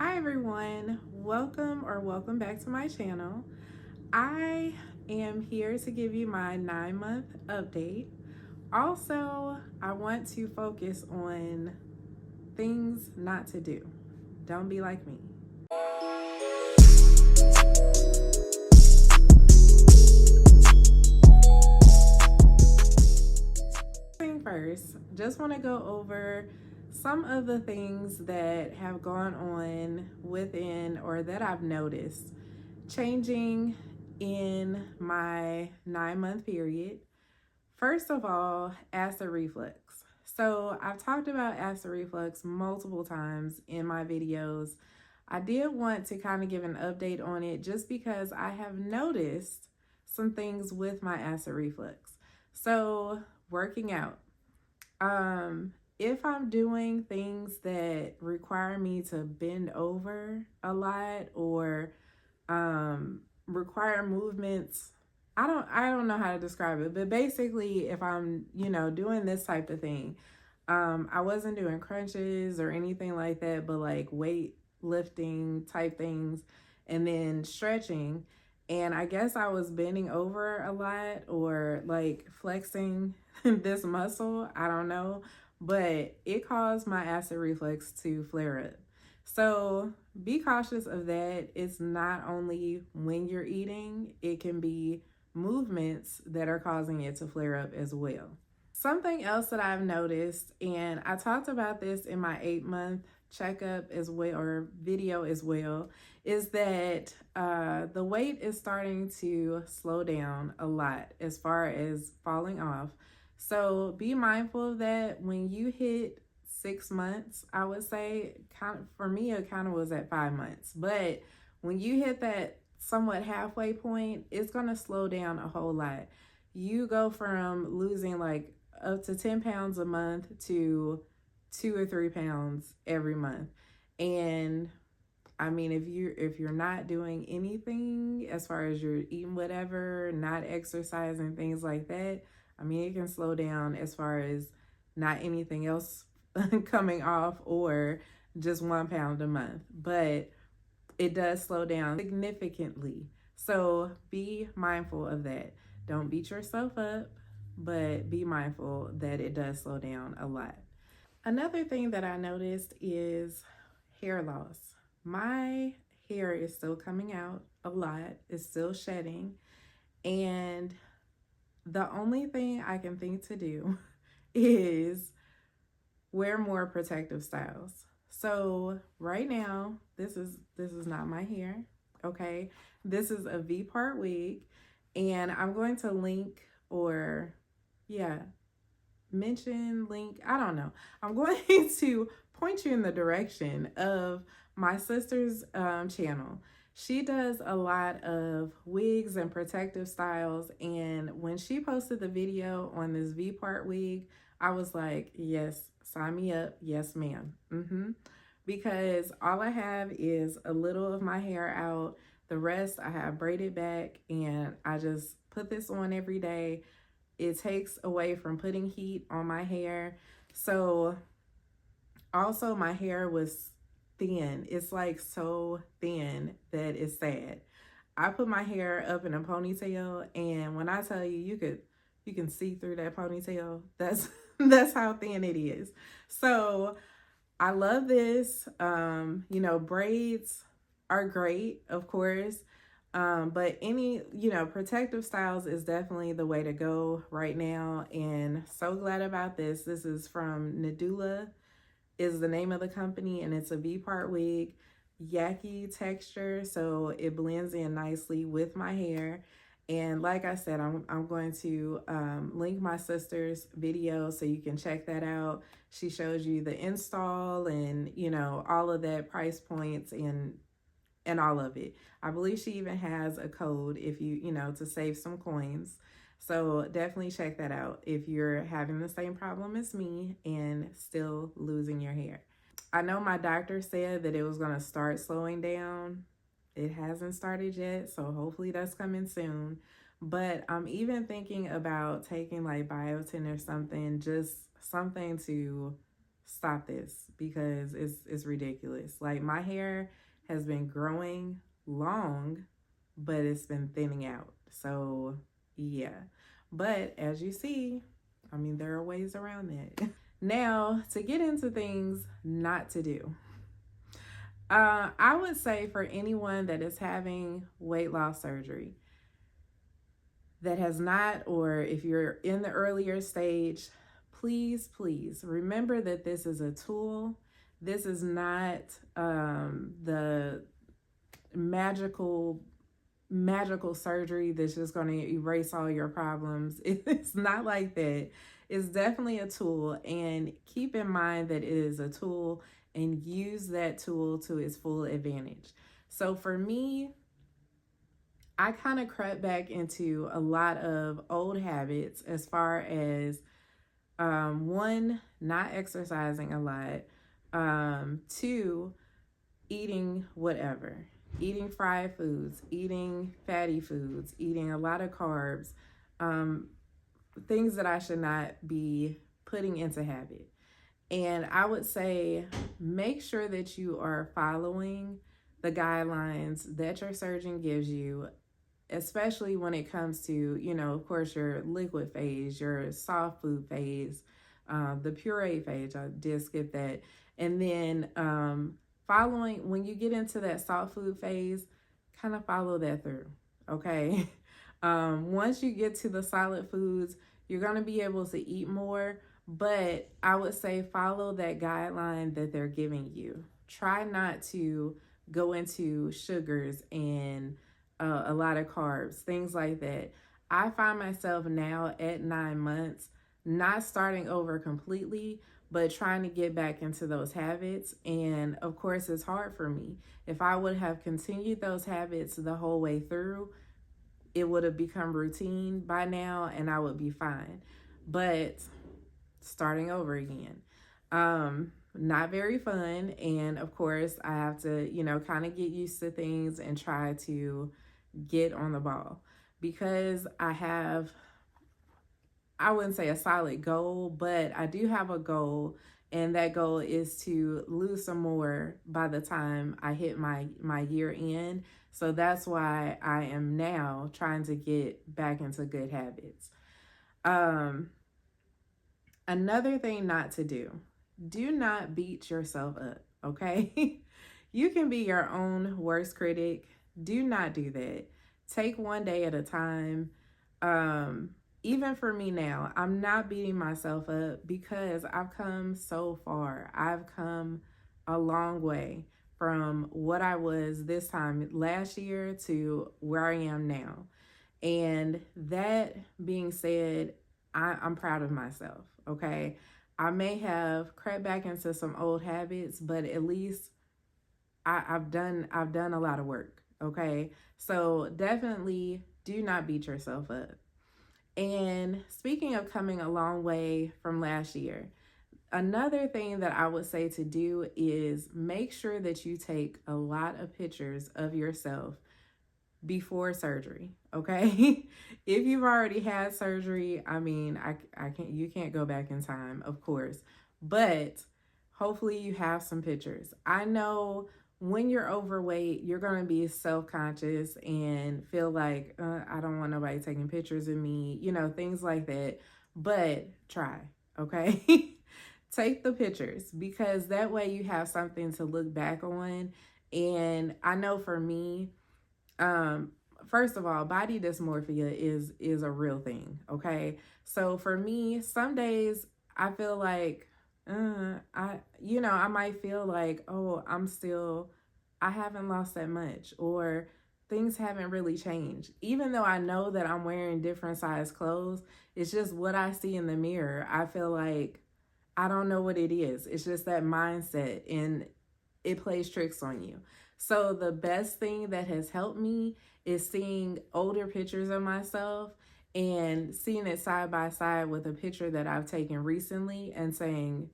Hi everyone, welcome back to my channel. I am here to give you my 9-month update. Also, I want to focus on things not to do. Don't be like me. First, just want to go over some of the things that have gone on within or that I've noticed changing in my 9-month period. First of all, acid reflux. So I've talked about acid reflux multiple times in my videos. I did want to kind of give an update on it just because I have noticed some things with my acid reflux. So working out. If I'm doing things that require me to bend over a lot or require movements, I don't know how to describe it, but basically if I'm, doing this type of thing, I wasn't doing crunches or anything like that, but like weight lifting type things and then stretching. And I guess I was bending over a lot or like flexing this muscle. I don't know, but it caused my acid reflux to flare up. So be cautious of that. It's not only when you're eating, it can be movements that are causing it to flare up as well. Something else that I've noticed, and I talked about this in my 8-month checkup as well, or video as well, is that the weight is starting to slow down a lot as far as falling off. So be mindful of that when you hit 6 months. I would say, for me, it kind of was at 5 months, but when you hit that somewhat halfway point, it's going to slow down a whole lot. You go from losing like up to 10 pounds a month to 2 or 3 pounds every month. And I mean, if you're not doing anything as far as you're eating whatever, not exercising, things like that, I mean, it can slow down as far as not anything else coming off or just 1 pound a month. But it does slow down significantly. So be mindful of that. Don't beat yourself up, but be mindful that it does slow down a lot. Another thing that I noticed is hair loss. My hair is still coming out a lot, it's still shedding, and the only thing I can think to do is wear more protective styles. So right now, this is not my hair, okay? This is a V-part wig, and I'm going to link or mention, link, I don't know. I'm going to point you in the direction of my sister's channel. She does a lot of wigs and protective styles, and when she posted the video on this V-part wig, I was like, yes, sign me up. Yes, ma'am. Because all I have is a little of my hair out. The rest I have braided back, and I just put this on every day. It takes away from putting heat on my hair. So also my hair was thin. It's like so thin that it's sad. I put my hair up in a ponytail, and when I tell you, you can see through that ponytail. That's that's how thin it is. So I love this. Braids are great, of course. But any, protective styles is definitely the way to go right now. And so glad about this. This is from Nadula is the name of the company, and it's a V-part wig, yaki texture, so it blends in nicely with my hair. And like I said, I'm going to link my sister's video so you can check that out. She shows you the install and, all of that, price points and all of it. I believe she even has a code if you to save some coins. So definitely check that out if you're having the same problem as me and still losing your hair. I know my doctor said that it was going to start slowing down. It hasn't started yet, so hopefully that's coming soon. But I'm even thinking about taking like biotin or something, just something to stop this because it's ridiculous. Like my hair has been growing long, but it's been thinning out. So yeah. But as you see, I mean there are ways around that. Now, to get into things not to do. I would say for anyone that is having weight loss surgery that has not, or if you're in the earlier stage, please, please remember that this is a tool. This is not the magical surgery that's just going to erase all your problems. It's not like that. It's definitely a tool, and keep in mind that it is a tool and use that tool to its full advantage. So for me, I kind of crept back into a lot of old habits as far as one, not exercising a lot, two, eating whatever, eating fried foods, eating fatty foods, eating a lot of carbs, um, things that I should not be putting into habit. And I would say make sure that you are following the guidelines that your surgeon gives you, especially when it comes to, of course, your liquid phase, your soft food phase, the puree phase. I did skip that. And then following, when you get into that soft food phase, kind of follow that through, okay? Once you get to the solid foods, you're going to be able to eat more, but I would say follow that guideline that they're giving you. Try not to go into sugars and a lot of carbs, things like that. I find myself now at 9 months not starting over completely, but trying to get back into those habits. And of course, it's hard for me. If I would have continued those habits the whole way through, it would have become routine by now and I would be fine. But starting over again. Not very fun. And of course, I have to, kind of get used to things and try to get on the ball because I wouldn't say a solid goal, but I do have a goal. And that goal is to lose some more by the time I hit my year end. So that's why I am now trying to get back into good habits. Um, Another thing not to do not beat yourself up, okay? You can be your own worst critic. Do not do that. Take one day at a time. Even for me now, I'm not beating myself up because I've come so far. I've come a long way from what I was this time last year to where I am now. And that being said, I'm proud of myself, okay? I may have crept back into some old habits, but at least I've done a lot of work, okay? So definitely do not beat yourself up. And speaking of coming a long way from last year, another thing that I would say to do is make sure that you take a lot of pictures of yourself before surgery, okay? If you've already had surgery, I mean, I can't you can't go back in time, of course. But hopefully you have some pictures. I know when you're overweight, you're going to be self-conscious and feel like I don't want nobody taking pictures of me, things like that. But try, okay? Take the pictures because that way you have something to look back on. And I know for me, um first of all, body dysmorphia is a real thing, okay? So for me, some days I feel like I might feel like, oh, I haven't lost that much, or things haven't really changed, even though I know that I'm wearing different size clothes. It's just what I see in the mirror. I feel like I don't know what it is. It's just that mindset, and it plays tricks on you. So the best thing that has helped me is seeing older pictures of myself and seeing it side by side with a picture that I've taken recently and saying,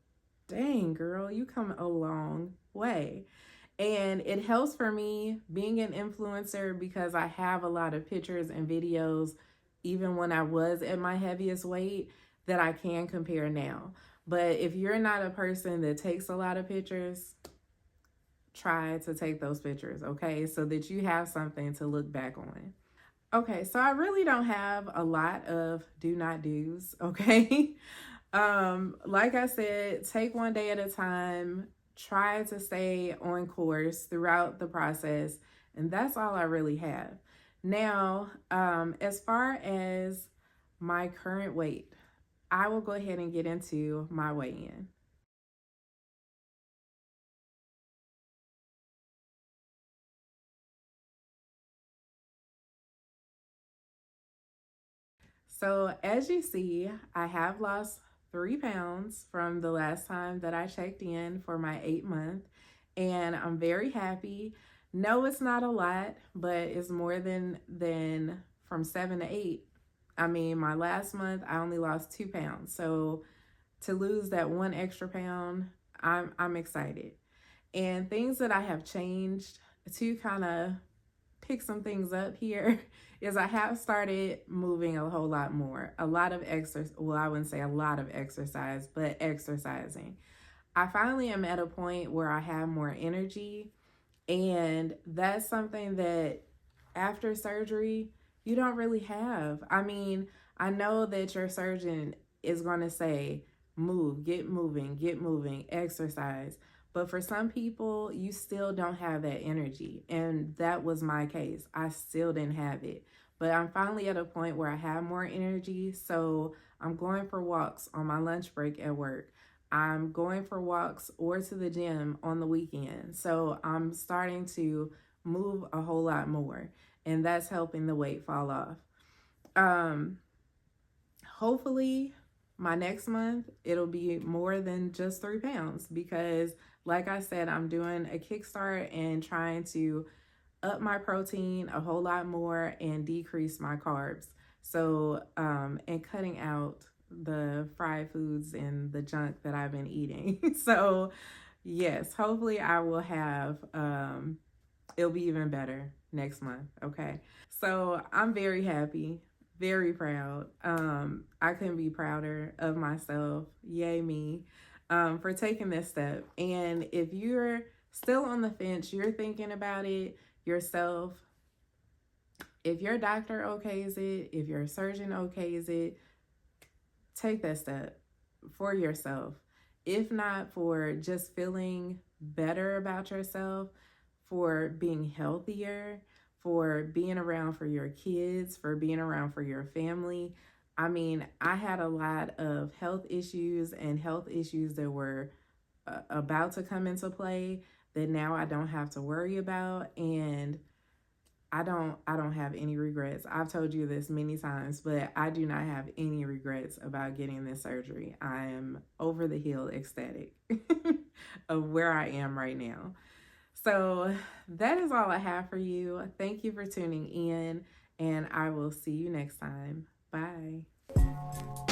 dang, girl, you come a long way. And it helps for me being an influencer because I have a lot of pictures and videos, even when I was at my heaviest weight, that I can compare now. But if you're not a person that takes a lot of pictures, try to take those pictures, okay? So that you have something to look back on. Okay, so I really don't have a lot of do not do's, okay? Like I said, take one day at a time, try to stay on course throughout the process, and that's all I really have. Now, as far as my current weight, I will go ahead and get into my weigh in. So, as you see, I have lost 3 pounds from the last time that I checked in for my 8 month, and I'm very happy. No, it's not a lot, but it's more than from 7 to 8. I mean, my last month I only lost 2 pounds, so to lose that one extra pound, I'm excited. And things that I have changed to kind of pick some things up here is I have started moving a whole lot more. A lot of exercise. Well, I wouldn't say a lot of exercise, but exercising. I finally am at a point where I have more energy, and that's something that after surgery, you don't really have. I mean, I know that your surgeon is going to say, move, get moving, exercise. But for some people, you still don't have that energy. And that was my case. I still didn't have it. But I'm finally at a point where I have more energy. So I'm going for walks on my lunch break at work. I'm going for walks or to the gym on the weekend. So I'm starting to move a whole lot more, and that's helping the weight fall off. Um, Hopefully, my next month it'll be more than just 3 pounds because, like I said, I'm doing a kickstart and trying to up my protein a whole lot more and decrease my carbs. So, and cutting out the fried foods and the junk that I've been eating. So, yes, hopefully I will have, it'll be even better next month. Okay. So, I'm very happy, very proud. I couldn't be prouder of myself. Yay, me, for taking this step. And if you're still on the fence, you're thinking about it yourself, if your doctor okays it, if your surgeon okays it, take that step for yourself. If not for just feeling better about yourself, for being healthier, for being around for your kids, for being around for your family. I mean, I had a lot of health issues and health issues that were about to come into play that now I don't have to worry about, and I don't have any regrets. I've told you this many times, but I do not have any regrets about getting this surgery. I am over the hill ecstatic of where I am right now. So that is all I have for you. Thank you for tuning in, and I will see you next time. Bye.